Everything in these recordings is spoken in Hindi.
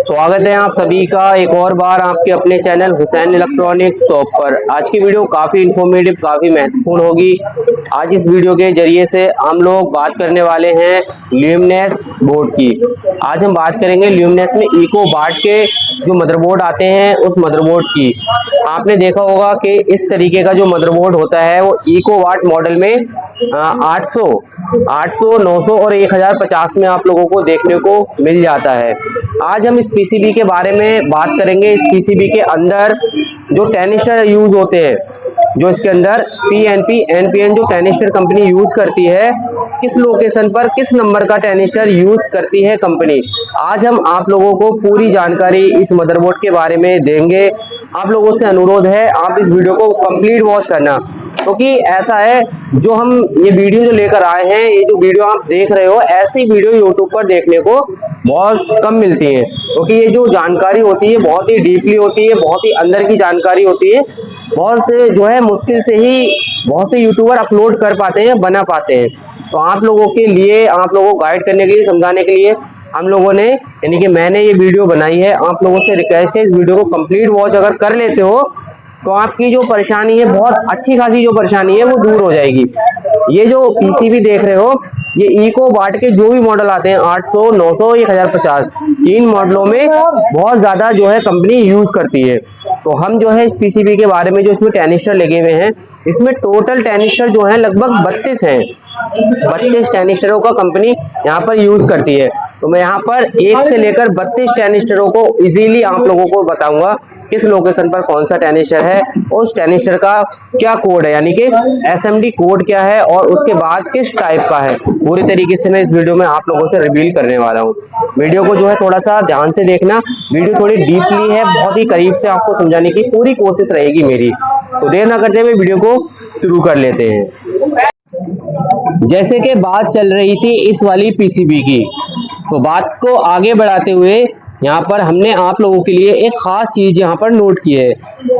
स्वागत है आप सभी का एक और बार आपके अपने चैनल हुसैन इलेक्ट्रॉनिक शॉप पर। आज की वीडियो काफ़ी इंफॉर्मेटिव, काफ़ी महत्वपूर्ण होगी। आज इस वीडियो के जरिए से हम लोग बात करने वाले हैं ल्यूमिनस बोर्ड की। आज हम बात करेंगे ल्यूमिनस में इको वाट के जो मदरबोर्ड आते हैं उस मदरबोर्ड की। आपने देखा होगा कि इस तरीके का जो मदरबोर्ड होता है वो इको वाट मॉडल में 800, 900 और 1050 में आप लोगों को देखने को मिल जाता है। आज हम इस पीसीबी के बारे में बात करेंगे। इस पीसीबी के अंदर जो टेनिस्टर यूज होते हैं, जो इसके अंदर पीएनपी एनपीएन जो टेनिस्टर कंपनी यूज करती है, किस लोकेशन पर किस नंबर का टेनिस्टर यूज करती है कंपनी, आज हम आप लोगों को पूरी जानकारी इस मदरबोर्ड के बारे में देंगे। आप लोगों से अनुरोध है आप इस वीडियो को कंप्लीट वॉच करना, क्योंकि ऐसा है जो हम ये वीडियो जो लेकर आए हैं, ये जो वीडियो आप देख रहे हो, ऐसी वीडियो यूट्यूब पर देखने को बहुत कम मिलती है। क्योंकि ये जो जानकारी होती है बहुत ही डीपली होती है, बहुत ही अंदर की जानकारी होती है। बहुत जो है मुश्किल से ही बहुत से यूट्यूबर अपलोड कर पाते हैं, बना पाते हैं। तो आप लोगों के लिए, आप लोगों को गाइड करने के लिए, समझाने के लिए हम लोगों ने, यानी कि मैंने ये वीडियो बनाई है। आप लोगों से रिक्वेस्ट है इस वीडियो को कंप्लीट वॉच अगर कर लेते हो तो आपकी जो परेशानी है, बहुत अच्छी खासी जो परेशानी है वो दूर हो जाएगी। ये जो पीसीबी देख रहे हो, ये इको वाट के जो भी मॉडल आते हैं 800, 900, 1050, तीन मॉडलों में बहुत ज्यादा जो है कंपनी यूज करती है। तो हम जो है इस पीसीबी के बारे में, जो इसमें टेनिस्टर लगे हुए हैं, इसमें टोटल टेनिस्टर जो है लगभग 32 हैं। 32 टेनिस्टरों का कंपनी यहाँ पर यूज करती है। तो मैं यहाँ पर 1 से लेकर 32 टेनिस्टरों को इजीली आप लोगों को बताऊंगा किस लोकेशन पर कौन सा टेनिस्टर है, उस टेनिस्टर का क्या कोड है, यानी कि एसएमडी कोड क्या है, और उसके बाद किस टाइप का है। पूरी तरीके से मैं इस वीडियो में आप लोगों से रिवील करने वाला हूँ। वीडियो को जो है थोड़ा सा ध्यान से देखना, वीडियो थोड़ी डीपली है, बहुत ही करीब से आपको समझाने की पूरी कोशिश रहेगी मेरी। तो देर ना करते हुए वीडियो को शुरू कर लेते हैं। जैसे कि बात चल रही थी इस वाली पीसीबी की, तो बात को आगे बढ़ाते हुए यहाँ पर हमने आप लोगों के लिए एक खास चीज यहाँ पर नोट की है।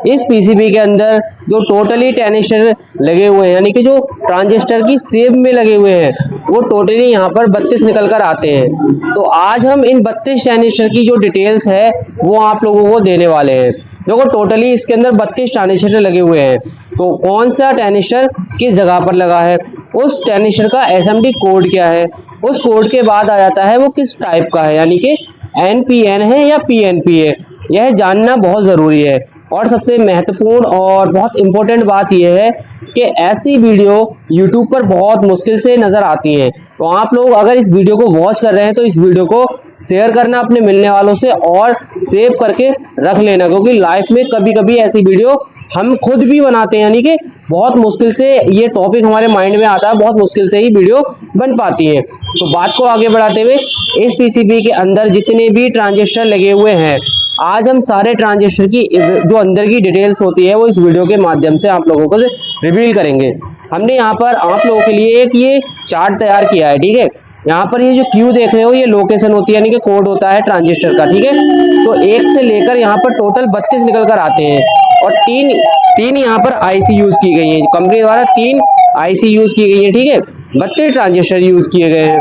इस पीसीबी के अंदर जो टोटली टेनिस्टर लगे हुए हैं, यानी कि जो ट्रांजिस्टर की शेप में लगे हुए हैं, वो टोटली यहाँ पर 32 निकल कर आते हैं। तो आज हम इन 32 टेनिस्टर की जो डिटेल्स है वो आप लोगों को देने वाले हैं। देखो टोटली इसके अंदर 32 टेनिस्टर लगे हुए हैं। तो कौन सा टेनिस्टर किस जगह पर लगा है, उस टेनिस्टर का एसएमडी कोड क्या है, उस कोड के बाद आ जाता है वो किस टाइप का है, यानी कि एनपीएन है या पीएनपी है, यह जानना बहुत ज़रूरी है। और सबसे महत्वपूर्ण और बहुत इम्पोर्टेंट बात यह है कि ऐसी वीडियो यूट्यूब पर बहुत मुश्किल से नज़र आती हैं। तो आप लोग अगर इस वीडियो को वॉच कर रहे हैं तो इस वीडियो को शेयर करना अपने मिलने वालों से और सेव करके रख लेना, क्योंकि लाइफ में कभी कभी ऐसी वीडियो हम खुद भी बनाते हैं, यानी कि बहुत मुश्किल से ये टॉपिक हमारे माइंड में आता है, बहुत मुश्किल से ही वीडियो बन पाती है। तो बात को आगे बढ़ाते हुए, इस पीसीबी के अंदर जितने भी ट्रांजिस्टर लगे हुए हैं, आज हम सारे ट्रांजिस्टर की जो अंदर की डिटेल्स होती है वो इस वीडियो के माध्यम से आप लोगों को रिवील करेंगे। हमने यहाँ पर आप लोगों के लिए एक ये चार्ट तैयार किया है, ठीक है। यहाँ पर ये जो क्यू देख रहे हो, ये लोकेशन होती है, यानी कि कोड होता है ट्रांजिस्टर का, ठीक है। तो 1 से लेकर यहाँ पर टोटल 32 निकल कर आते हैं, और तीन यहाँ पर आईसी यूज की गई है, कंपनी द्वारा 3 आईसी यूज की गई है, ठीक है। 32 ट्रांजिस्टर यूज किए गए हैं।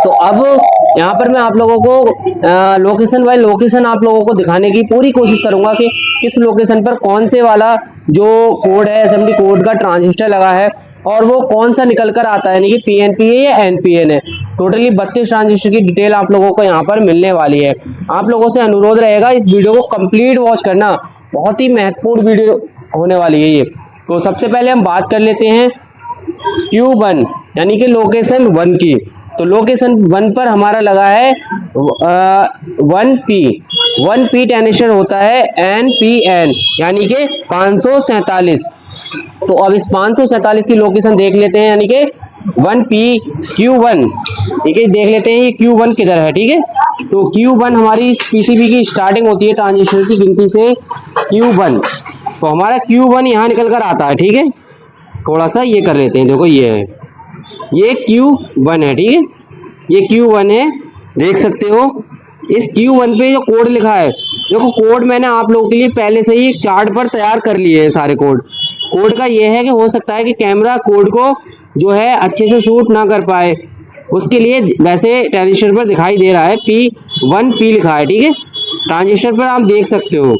तो अब यहाँ पर मैं आप लोगों को लोकेशन बाय लोकेशन आप लोगों को दिखाने की पूरी कोशिश करूंगा कि किस लोकेशन पर कौन से वाला जो कोड है, एसएमडी कोड का ट्रांजिस्टर लगा है, और वो कौन सा निकल कर आता है, यानी कि पीएनपी है या एनपीएन है। टोटली 32 ट्रांजिस्टर की डिटेल आप लोगों को यहाँ पर मिलने वाली है। आप लोगों से अनुरोध रहेगा इस वीडियो को कंप्लीट वॉच करना, बहुत ही महत्वपूर्ण वीडियो होने वाली है ये। तो सबसे पहले हम बात कर लेते हैं Q1 यानी कि लोकेशन 1 की। तो लोकेशन 1 पर हमारा लगा है 1P टेनिस्टर होता है एनपीएन, यानी कि 547। तो अब इस 547 की लोकेशन देख लेते हैं, यानी कि 1P Q1, ठीक है। देख लेते हैं ये Q1 किधर है, ठीक है। तो Q1 हमारी इस पीसीबी की स्टार्टिंग होती है ट्रांजिस्टर की गिनती से Q1। तो हमारा Q1 यहाँ निकल कर आता है, ठीक है। थोड़ा सा ये कर लेते हैं, देखो ये है, ये Q1 है, ठीक है। ये Q1 है, देख सकते हो। इस Q1 पे जो कोड लिखा है, देखो कोड मैंने आप लोगों के लिए पहले से ही चार्ट पर तैयार कर लिए हैं सारे कोड। कोड का ये है कि हो सकता है कि कैमरा कोड को जो है अच्छे से शूट ना कर पाए, उसके लिए वैसे टेनिस्टर पर दिखाई दे रहा है P1P लिखा है, ठीक है। ट्रांजिस्टर पर आप देख सकते हो।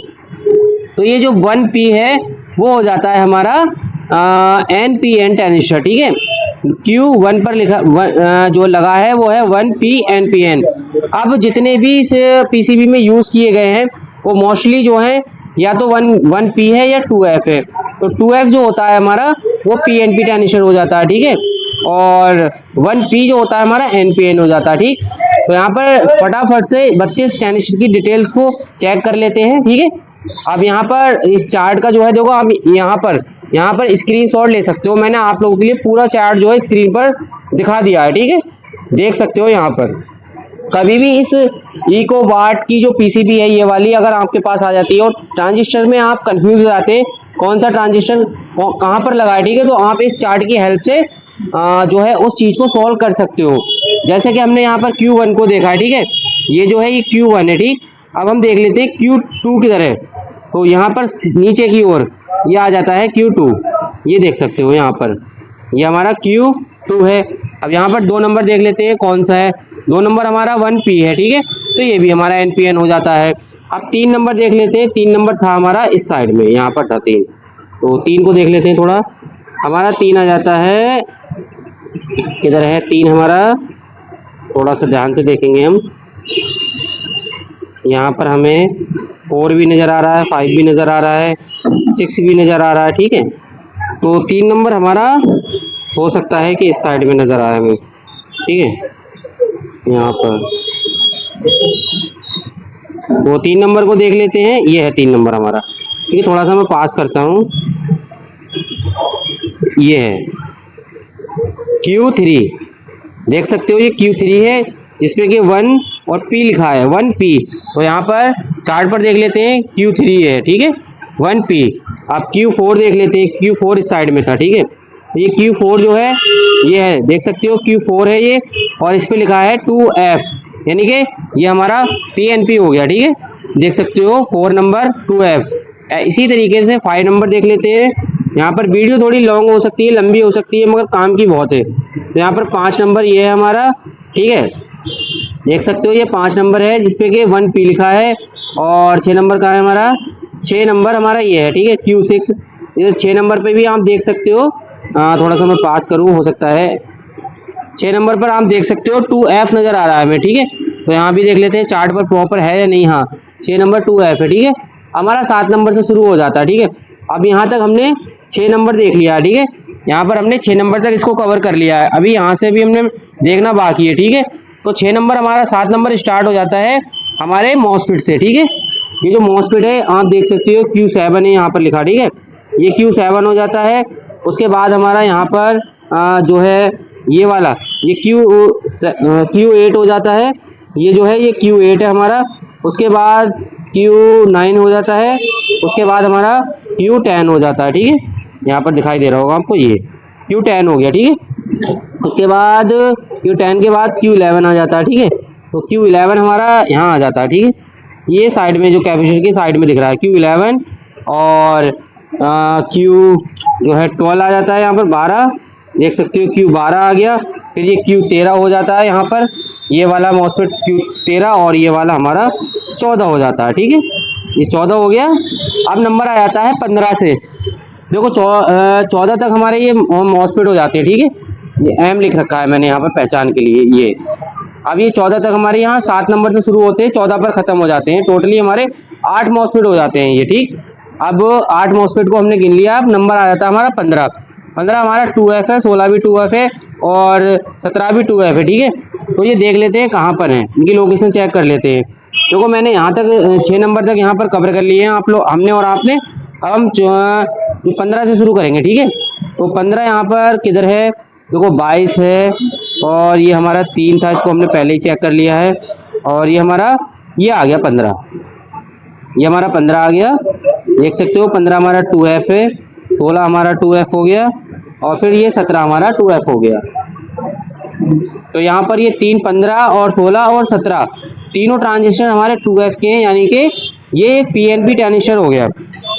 तो ये जो 1P है वो हो जाता है हमारा NPN ट्रांजिस्टर, ठीक है। Q1 पर लिखा जो लगा है वो है 1P NPN। अब जितने भी इस पीसीबी में यूज किए गए हैं वो मोस्टली जो है या तो 1P है या 2F है। तो 2F जो होता है हमारा वो PNP ट्रांजिस्टर हो जाता है, ठीक है, और 1P जो होता है हमारा NPN हो जाता है, ठीक। तो यहाँ पर फटाफट से 32 ट्रांजिस्टर की डिटेल्स को चेक कर लेते हैं, ठीक है। अब यहाँ पर इस चार्ट का जो है देखो, आप यहाँ पर स्क्रीनशॉट ले सकते हो। मैंने आप लोगों के लिए पूरा चार्ट जो है स्क्रीन पर दिखा दिया है, ठीक है, देख सकते हो। यहाँ पर कभी भी इस इको वाट की जो पीसीबी है ये वाली अगर आपके पास आ जाती है और ट्रांजिस्टर में आप कंफ्यूज हो जाते हैं कौन सा ट्रांजिस्टर कहाँ पर लगा है, ठीक है, तो आप इस चार्ट की हेल्प से जो है उस चीज को सॉल्व कर सकते हो। जैसे कि हमने यहाँ पर Q1 को देखा है, ठीक है, ये जो है ये Q1 है, ठीक। अब हम देख लेते हैं Q2 किधर है। तो यहाँ पर नीचे की ओर ये आ जाता है Q2, ये देख सकते हो। यहाँ पर ये हमारा Q2 है। अब यहाँ पर 2 नंबर देख लेते हैं कौन सा है। 2 नंबर हमारा 1P है, ठीक है, तो ये भी हमारा NPN हो जाता है। अब 3 नंबर देख लेते हैं। 3 नंबर था हमारा इस साइड में, यहाँ पर था 3, तो 3 को देख लेते हैं थोड़ा। हमारा 3 आ जाता है, किधर है 3 हमारा, थोड़ा सा ध्यान से देखेंगे हम। यहाँ पर हमें 4 भी नज़र आ रहा है, 5 भी नज़र आ रहा है, 6 भी नज़र आ रहा है, ठीक है। तो 3 नंबर हमारा हो सकता है कि इस साइड में नज़र आए हमें, ठीक है। यहाँ पर वो 3 नंबर को देख लेते हैं। ये है 3 नंबर हमारा, ठीक है। थोड़ा सा मैं पास करता हूँ। ये है Q3, देख सकते हो ये Q3 है जिसपे कि 1 और P लिखा है, 1P। तो यहाँ पर चार्ट पर देख लेते हैं Q3 है, ठीक है, 1P। अब Q4 देख लेते हैं। Q4 इस साइड में था, ठीक है। ये Q4 जो है ये है, देख सकते हो Q4 है ये, और इस पे लिखा है 2F, यानी कि ये हमारा PNP हो गया, ठीक है, देख सकते हो 4 नंबर 2F। इसी तरीके से 5 नंबर देख लेते हैं। यहाँ पर वीडियो थोड़ी लॉन्ग हो सकती है, लंबी हो सकती है, मगर काम की बहुत है। तो यहाँ पर 5 नंबर ये है हमारा, ठीक है, देख सकते हो ये 5 नंबर है जिसपे कि 1P लिखा है। और 6 नंबर का है हमारा, 6 नंबर हमारा ये है, ठीक है, Q6। ये 6 नंबर पे भी आप देख सकते हो, थोड़ा सा मैं पास करूँ, हो सकता है 6 नंबर पर आप देख सकते हो 2F नज़र आ रहा है हमें, ठीक है। तो यहाँ भी देख लेते हैं चार्ट पर प्रॉपर है या नहीं। हाँ, 6 नंबर 2F है, ठीक है। हमारा 7 नंबर से शुरू हो जाता है, ठीक है। अब यहाँ तक हमने 6 नंबर देख लिया है, ठीक है। यहाँ पर हमने 6 नंबर तक इसको कवर कर लिया है। अभी यहाँ से भी हमने देखना बाकी है, ठीक है। तो 6 नंबर हमारा 7 नंबर स्टार्ट हो जाता है हमारे मॉसफेट से, ठीक है। ये जो मॉसफेट है आप देख सकते हो Q7 है यहाँ पर लिखा, ठीक है, ये Q7 हो जाता है। उसके बाद हमारा यहाँ पर जो है ये वाला ये Q8 हो जाता है, ये जो है ये Q8 है हमारा। उसके बाद Q9 हो जाता है। उसके बाद हमारा Q10 हो जाता है, ठीक है, यहाँ पर दिखाई दे रहा होगा आपको, ये Q10 हो गया, ठीक है। उसके बाद Q10 के बाद Q11 आ जाता है, ठीक है। तो Q11 हमारा यहाँ आ जाता है, ठीक है, ये साइड में जो कैपेसिटर की साइड में दिख रहा है Q11। और Q जो है 12 आ जाता है यहाँ पर, 12 देख सकते हो Q12 आ गया। फिर ये Q13 हो जाता है यहाँ पर, ये वाला मॉसफेट Q13, और ये वाला हमारा 14 हो जाता है, ठीक है, ये 14 हो गया। अब नंबर आ जाता है 15 से, देखो 14 तक हमारे ये मॉसफेट हो जाते हैं, ठीक है। ये M लिख रखा है मैंने यहाँ पर पहचान के लिए, ये अब ये 14 तक हमारे यहाँ 7 नंबर से शुरू होते हैं, 14 पर खत्म हो जाते हैं। टोटली हमारे 8 मॉसफेट हो जाते हैं ये, ठीक। अब 8 मॉसफेट को हमने गिन लिया। अब नंबर आ जाता है हमारा 15। 15 हमारा 2F है, 16 भी 2F है, और 17 भी 2F है, ठीक है। तो ये देख लेते हैं कहाँ पर है, इनकी लोकेशन चेक कर लेते हैं। देखो मैंने यहाँ तक 6 नंबर तक यहाँ पर कवर कर लिए हैं आप लोग, हमने और आपने। अब हम 15 से शुरू करेंगे, ठीक है। तो 15 यहाँ पर किधर है, देखो 22 है, और ये हमारा 3 था, इसको हमने पहले ही चेक कर लिया है। और ये हमारा ये आ गया 15, ये हमारा 15 आ गया, देख सकते हो। 15 हमारा 2F है, 16 हमारा 2F हो गया, और फिर ये 17 हमारा 2F हो गया। तो यहाँ पर ये 3, 15 और 16 और 17 तीनों ट्रांजिस्टर हमारे 2F के हैं, यानी कि ये एक PNP ट्रांजिस्टर हो गया।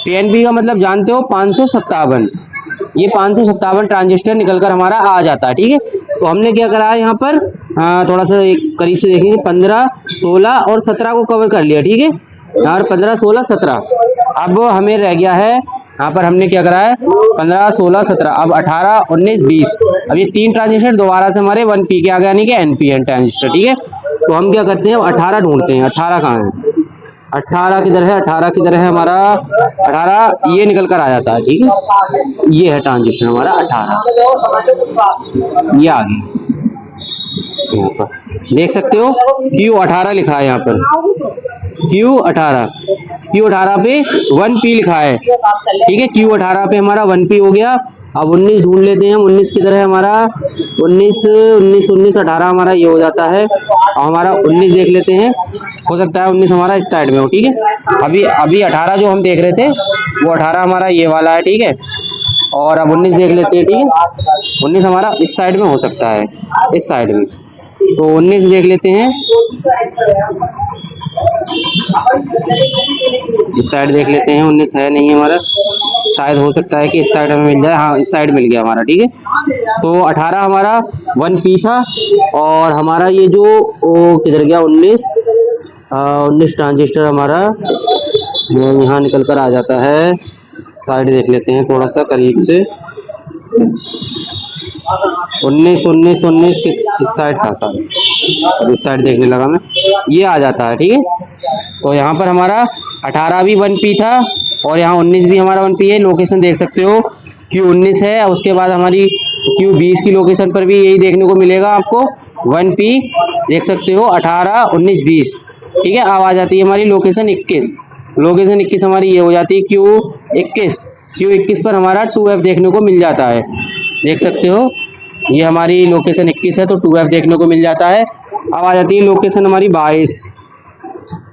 PNP का मतलब जानते हो 557, ये 557 ट्रांजिस्टर निकलकर हमारा आ जाता है, ठीक है। तो हमने क्या करा है यहाँ पर, थोड़ा सा एक करीब से देखेंगे, 15, 16 और 17 को कवर कर लिया, ठीक है। यहाँ 15, 16, 17। अब हमें रह गया है यहाँ पर हमने क्या करा है 15, 16, 17, अब 18, 19, 20। अब ये 3 ट्रांजिस्टर दोबारा से हमारे 1P के आ गए, यानी कि NPN ट्रांजिस्टर। ठीक है, तो हम क्या करते हैं 18 ढूंढते हैं। 18 कहाँ है? 18 किधर है? 18 किधर है हमारा? 18 ये निकल कर आ जाता है। ठीक है, ये है ट्रांजिस्टर हमारा 18, ये आ गया। यहाँ पर देख सकते हो Q18 लिखा है, यहाँ पर Q18 पे 1P लिखा है। ठीक है, Q18 पे हमारा 1P हो गया। अब 19 ढूंढ लेते हैं हम। 19 किधर है हमारा? 19, 19, 19, 18 हमारा ये हो जाता है। और हमारा 19 देख लेते हैं, हो सकता है 19 हमारा इस साइड में हो। ठीक है, अभी 18 जो हम देख रहे थे वो 18 हमारा ये वाला है। ठीक है, और अब 19 देख लेते हैं। ठीक है, 19 हमारा इस साइड में हो सकता है, इस साइड में। तो 19 देख लेते हैं, इस साइड देख लेते हैं। 19 है नहीं हमारा, शायद हो सकता है कि इस साइड हमें मिल जाए। हाँ, इस साइड मिल गया हमारा। ठीक है, तो 18 हमारा 1P था, और हमारा ये जो किधर गया 19 ट्रांजिस्टर हमारा यहाँ निकल कर आ जाता है। साइड देख लेते हैं थोड़ा सा करीब से। 19 इस साइड था सारा, इस साइड देखने लगा मैं, ये आ जाता है। ठीक है, तो यहाँ पर हमारा 18 भी 1P था, और यहाँ 19 भी हमारा 1P है। लोकेशन देख सकते हो Q19 है, उसके बाद हमारी Q20 की लोकेशन पर भी यही देखने को मिलेगा आपको 1P। देख सकते हो 18, 19, 20। ठीक है, अब आ जाती है हमारी लोकेशन 21। लोकेशन 21 हमारी ये हो जाती है Q21 पर हमारा 2F देखने को मिल जाता है। देख सकते हो ये हमारी लोकेशन 21 है, तो 2F देखने को मिल जाता है। अब आ जाती है लोकेशन हमारी 22।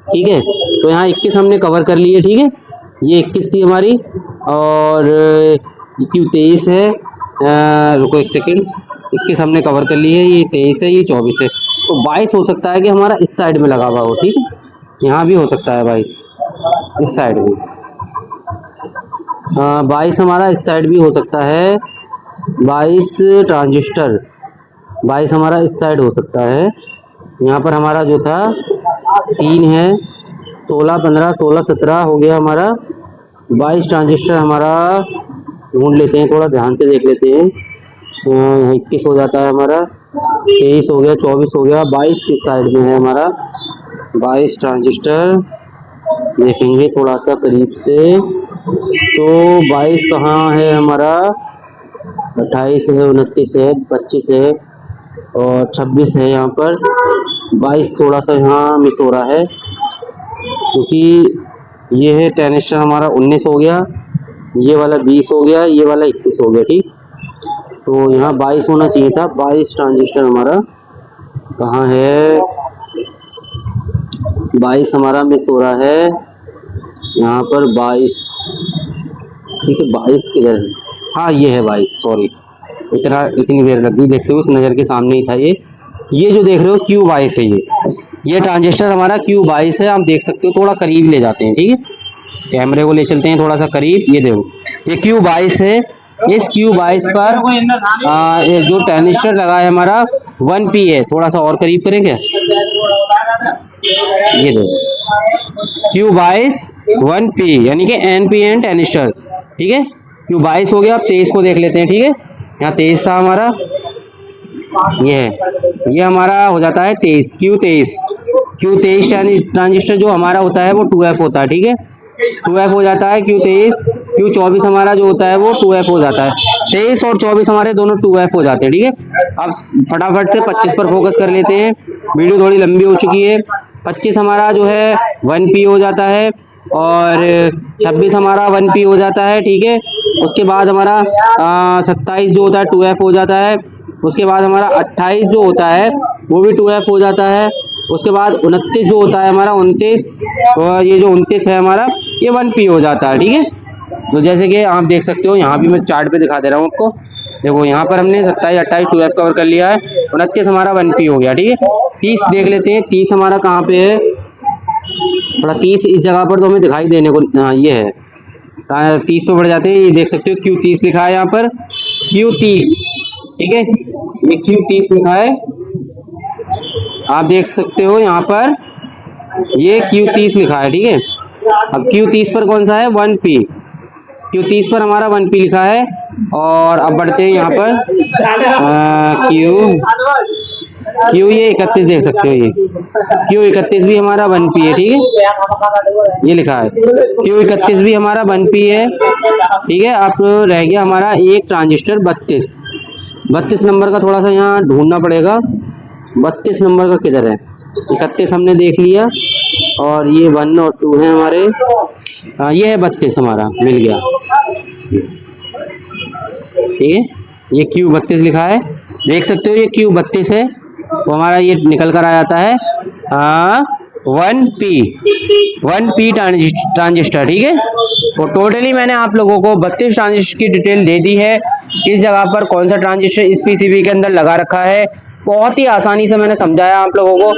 ठीक है, तो यहाँ 21 हमने कवर कर लिए। ठीक है, ये 21 थी हमारी, और Q23 है। रुको एक सेकेंड, 21 हमने कवर कर ली है, ये 23 है, ये 24 है। तो 22 हो सकता है कि हमारा इस साइड में लगा हुआ हो। ठीक है, यहाँ भी हो सकता है 22 इस साइड में। 22 हमारा इस साइड भी हो सकता है। 22 ट्रांजिस्टर 22 हमारा इस साइड हो सकता है। यहाँ पर हमारा जो था 3 है, 16, 15, 16, 17 हो गया हमारा। 22 ट्रांजिस्टर हमारा ढूंढ लेते हैं, थोड़ा ध्यान से देख लेते हैं। 21 हो जाता है हमारा, 23 हो गया, 24 हो गया, 22 किस साइड में है हमारा? 22 ट्रांजिस्टर देखेंगे थोड़ा सा करीब से, तो 22 कहाँ है हमारा? 28 है, 29 है, 25 है, और 26 है। यहाँ पर 22 थोड़ा सा यहाँ मिस हो रहा है, क्योंकि ये है ट्रांजिस्टर हमारा 19 हो गया, ये वाला 20 हो गया, ये वाला 21 हो गया। ठीक, तो यहाँ 22 होना चाहिए था। 22 ट्रांजिस्टर हमारा कहाँ है? 22 हमारा मिस हो रहा है यहाँ पर 22। ठीक है, 22 किधर है? हाँ, ये है 22, सॉरी, इतनी देर लग गई, देखते हो उस नज़र के सामने ही था। ये जो देख रहे हो Q22 है, ये ट्रांजिस्टर हमारा Q22 है। आप देख सकते हो, थोड़ा करीब ले जाते हैं। ठीक है, कैमरे को ले चलते हैं थोड़ा सा करीब। ये देखो, ये Q22 है। इस Q22 पर ये जो ट्रांजिस्टर लगा है हमारा 1P है। थोड़ा सा और करीब करेंगे, ये देखो Q22 1P, यानी कि NPN ट्रांजिस्टर। ठीक है, Q22 हो गया। अब 23 को देख लेते हैं। ठीक है, यहाँ 23 था हमारा, ये है, ये हमारा हो जाता है 23, Q23 ट्रांजिस्टर जो हमारा होता है वो 2F होता है। ठीक है, 2F हो जाता है Q23। Q24 हमारा जो होता है वो 2F हो जाता है। 23 और 24 हमारे दोनों 2F हो जाते हैं। ठीक है, अब फटाफट से 25 पर फोकस कर लेते हैं, वीडियो थोड़ी लंबी हो चुकी है। 25 हमारा जो है 1P हो जाता है, और 26 हमारा 1P हो जाता है। ठीक है, उसके बाद हमारा 27 जो होता है 2F हो जाता है। उसके बाद हमारा 28 जो होता है वो भी 2F हो जाता है। उसके बाद 29 जो होता है हमारा 29, और ये जो 29 है हमारा ये 1P हो जाता है। ठीक है, तो जैसे कि आप देख सकते हो, यहाँ भी मैं चार्ट पे दिखा दे रहा हूँ आपको। देखो यहाँ पर हमने 27, 28 2F कवर कर लिया है। 29 हमारा 1P हो गया। ठीक है, 30 देख लेते हैं। 30 हमारा कहाँ पे है? थोड़ा 30 इस जगह पर तो हमें दिखाई देने को, हाँ ये है, 30 पे बढ़ जाते हैं। ये देख सकते हो Q30 लिखा है यहाँ पर, Q30। ठीक है, ये Q30 लिखा है, आप देख सकते हो यहाँ पर ये Q30 लिखा है। ठीक है, अब Q30 पर कौन सा है 1P, Q30 पर हमारा 1P लिखा है। और अब बढ़ते हैं यहाँ पर Q ये 31 देख सकते हो, ये Q31 भी हमारा 1P है, ठीक है, ये लिखा है Q31 भी हमारा 1P है, ठीक है। अब रह गया हमारा एक ट्रांजिस्टर 32 नंबर का, थोड़ा सा यहाँ ढूंढना पड़ेगा 32 नंबर का किधर है। 31 हमने देख लिया और ये 1 और 2 है हमारे। ये है 32 हमारा, मिल गया, ठीक है। ये Q32 लिखा है, देख सकते हो ये Q32 है, तो हमारा ये निकल कर आ जाता है 1P ट्रांजिस्टर, ठीक है। तो टोटली मैंने आप लोगों को 32 ट्रांजिस्टर की डिटेल दे दी है, किस जगह पर कौन सा ट्रांजिस्टर इस पीसीबी के अंदर लगा रखा है। बहुत ही आसानी से मैंने समझाया आप लोगों को।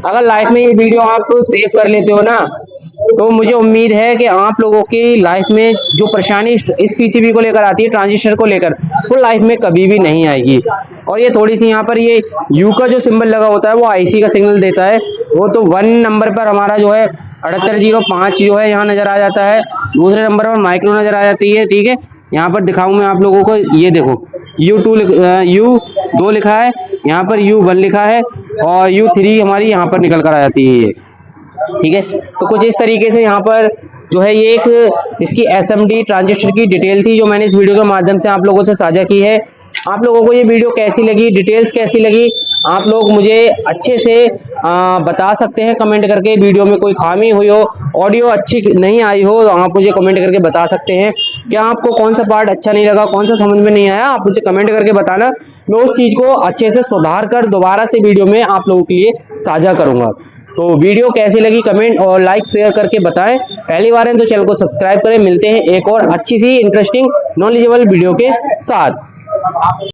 अगर लाइफ में ये वीडियो आप सेव कर लेते हो ना, तो मुझे उम्मीद है कि आप लोगों की लाइफ में जो परेशानी इस पीसीबी को लेकर आती है, ट्रांजिस्टर को लेकर, वो लाइफ में कभी भी नहीं आएगी। और ये थोड़ी सी यहाँ पर ये यू का जो सिंबल लगा होता है वो आईसी का सिग्नल देता है, वो तो 1 नंबर पर हमारा जो है 7805 जो है यहाँ नजर आ जाता है। दूसरे नंबर पर माइक्रो नजर आ जाती है, ठीक है। यहाँ पर दिखाऊं मैं आप लोगों को, ये देखो U2 लिखा है, यहाँ पर U1 लिखा है और U3 हमारी यहाँ पर निकल कर आ जाती है ये, ठीक है। तो कुछ इस तरीके से यहाँ पर जो है ये एक इसकी एसएमडी ट्रांजिस्टर की डिटेल थी जो मैंने इस वीडियो के माध्यम से आप लोगों से साझा की है। आप लोगों को ये वीडियो कैसी लगी, डिटेल्स कैसी लगी, आप लोग मुझे अच्छे से बता सकते हैं कमेंट करके। वीडियो में कोई खामी हुई हो, ऑडियो अच्छी नहीं आई हो, तो आप मुझे कमेंट करके बता सकते हैं। क्या आपको कौन सा पार्ट अच्छा नहीं लगा, कौन सा समझ में नहीं आया, आप मुझे कमेंट करके बताना। मैं उस चीज़ को अच्छे से सुधार कर दोबारा से वीडियो में आप लोगों के लिए साझा करूँगा। तो वीडियो कैसी लगी कमेंट और लाइक शेयर करके बताएं। पहली बार है तो चैनल को सब्सक्राइब करें। मिलते हैं एक और अच्छी सी इंटरेस्टिंग नॉलेजेबल वीडियो के साथ।